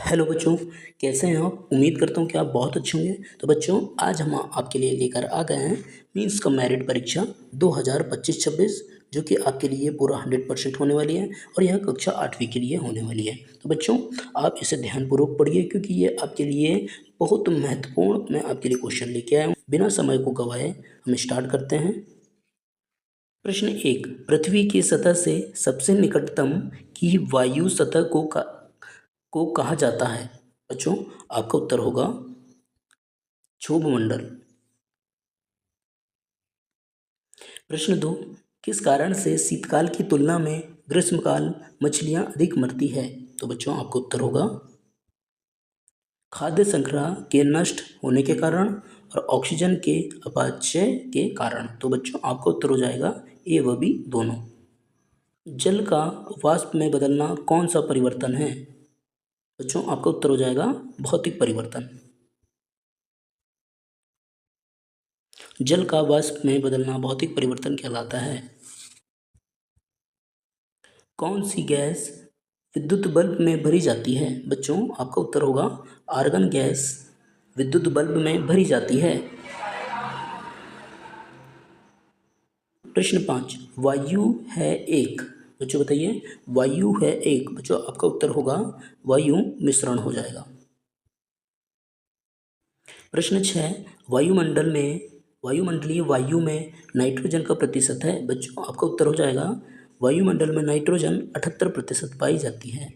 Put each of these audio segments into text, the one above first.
Hello बच्चों, कैसे हैं आप? उम्मीद करता हूँ कि आप बहुत अच्छे होंगे। तो बच्चों, आज हम आपके लिए लेकर आ गए हैं मीन्स का मेरिट परीक्षा 2025-26, जो कि आपके लिए पूरा 100% होने वाली है और यह कक्षा 8वीं के लिए होने वाली है। तो बच्चों, आप इसे ध्यानपूर्वक पढ़िए क्योंकि ये आपके लिए बहुत महत्वपूर्ण मैं आपके लिए क्वेश्चन लेके आया हूँ। बिना समय को गंवाए हम स्टार्ट करते हैं। प्रश्न 1, पृथ्वी की सतह से सबसे निकटतम की वायु सतह को कहा जाता है? बच्चों, आपका उत्तर होगा क्षोभ मंडल। प्रश्न 2, किस कारण से शीतकाल की तुलना में ग्रीष्मकाल मछलियां अधिक मरती है? तो बच्चों, आपका उत्तर होगा खाद्य संग्रह के नष्ट होने के कारण और ऑक्सीजन के अपचय के कारण। तो बच्चों, आपका उत्तर हो जाएगा ए व बी दोनों। जल का वाष्प में बदलना कौन सा परिवर्तन है? बच्चों, आपका उत्तर हो जाएगा भौतिक परिवर्तन। जल का वाष्प में बदलना भौतिक परिवर्तन कहलाता है। कौन सी गैस विद्युत बल्ब में भरी जाती है? बच्चों, आपका उत्तर होगा आर्गन गैस विद्युत बल्ब में भरी जाती है। प्रश्न 5, वायु है एक। बच्चों बताइए, वायु है एक। बच्चों, आपका उत्तर होगा वायु मिश्रण हो जाएगा। प्रश्न 6, वायुमंडलीय वायु में नाइट्रोजन का प्रतिशत है? बच्चों, आपका उत्तर हो जाएगा वायुमंडल में नाइट्रोजन 78% पाई जाती है।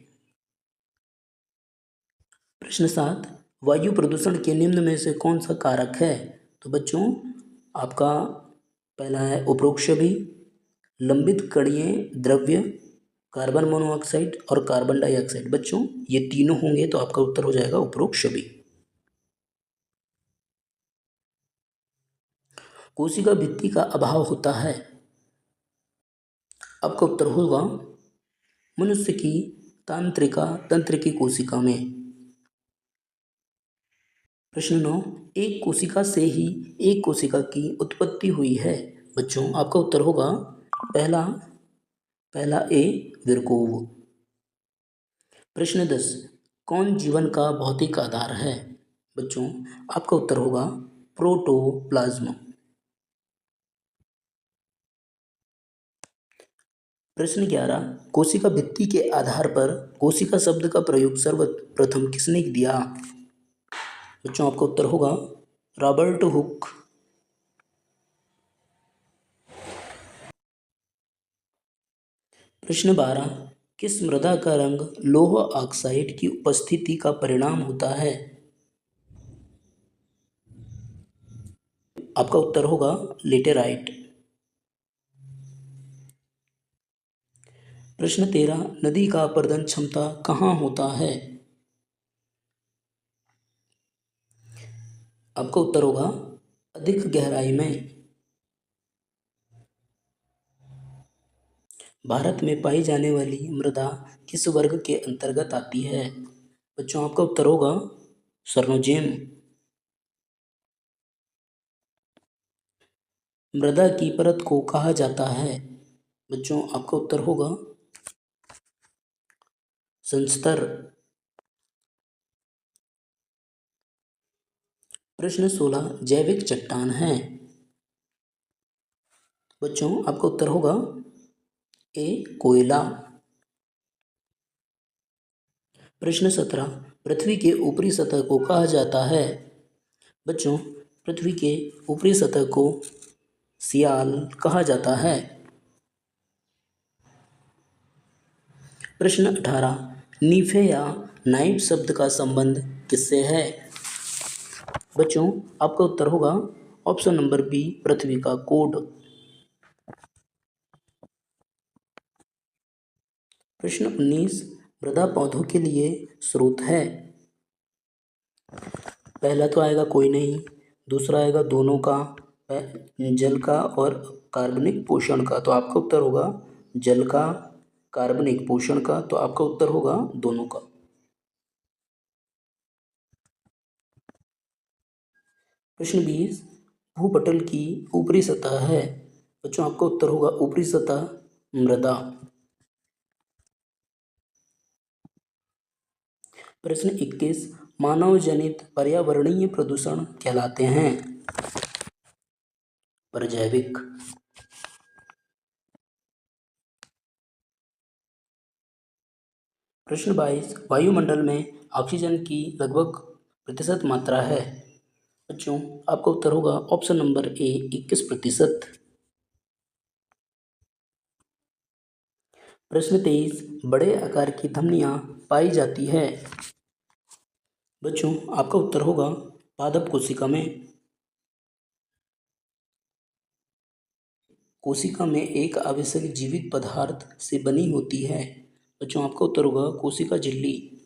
प्रश्न 7, वायु प्रदूषण के निम्न में से कौन सा कारक है? तो बच्चों, आपका पहला है उपरोक्षवी, लंबित कणीय द्रव्य, कार्बन मोनोऑक्साइड और कार्बन डाइऑक्साइड। बच्चों, ये तीनों होंगे तो आपका उत्तर हो जाएगा उपरोक्षवी। कोशिका भित्ति का अभाव होता है? आपका उत्तर होगा मनुष्य की तंत्रिकी कोशिका में। प्रश्न 9, एक कोशिका से ही एक कोशिका की उत्पत्ति हुई है? बच्चों, आपका उत्तर होगा पहला ए विरकोव। प्रश्न 10, कौन जीवन का भौतिक आधार है? बच्चों, आपका उत्तर होगा प्रोटोप्लाज्म। प्रश्न 11, कोशिका भित्ति के आधार पर कोशिका शब्द का प्रयोग सर्वप्रथम किसने दिया? बच्चों, आपका उत्तर होगा रॉबर्ट हुक। प्रश्न 12, किस मृदा का रंग लौह ऑक्साइड की उपस्थिति का परिणाम होता है? आपका उत्तर होगा लेटेराइट। प्रश्न 13, नदी का अपरदन क्षमता कहाँ होता है? आपका उत्तर होगा अधिक गहराई में। भारत में पाई जाने वाली मृदा किस वर्ग के अंतर्गत आती है? बच्चों, आपका उत्तर होगा सर्नोजेम। मृदा की परत को कहा जाता है? बच्चों, आपका उत्तर होगा संस्तर। प्रश्न 16, जैविक चट्टान है? बच्चों, आपका उत्तर होगा ए कोयला। प्रश्न 17, पृथ्वी के ऊपरी सतह को कहा जाता है? बच्चों, पृथ्वी के ऊपरी सतह को सियाल कहा जाता है। प्रश्न 18, नीफे या नाइफ शब्द का संबंध किससे है? बच्चों, आपका उत्तर होगा ऑप्शन नंबर बी पृथ्वी का कोड। प्रश्न 19, मृदा पौधों के लिए स्रोत है? पहला तो आएगा कोई नहीं, दूसरा आएगा दोनों का, जल का और कार्बनिक पोषण का। तो आपका उत्तर होगा जल का, कार्बनिक पोषण का। तो आपका उत्तर होगा दोनों का। प्रश्न 20, भूपटल की ऊपरी सतह है? बच्चों, आपका उत्तर होगा ऊपरी सतह मृदा। प्रश्न 21 मानव जनित पर्यावरणीय प्रदूषण कहलाते हैं। परजैविक। प्रश्न 22 वायुमंडल में ऑक्सीजन की लगभग प्रतिशत मात्रा है। बच्चों आपका उत्तर होगा ऑप्शन नंबर ए 21%। प्रश्न 23 बड़े आकार की धमनियां पाई जाती है। बच्चों आपका उत्तर होगा पादप कोशिका में। कोशिका में एक आवश्यक जीवित पदार्थ से बनी होती है। बच्चों आपका उत्तर होगा कोशिका झिल्ली।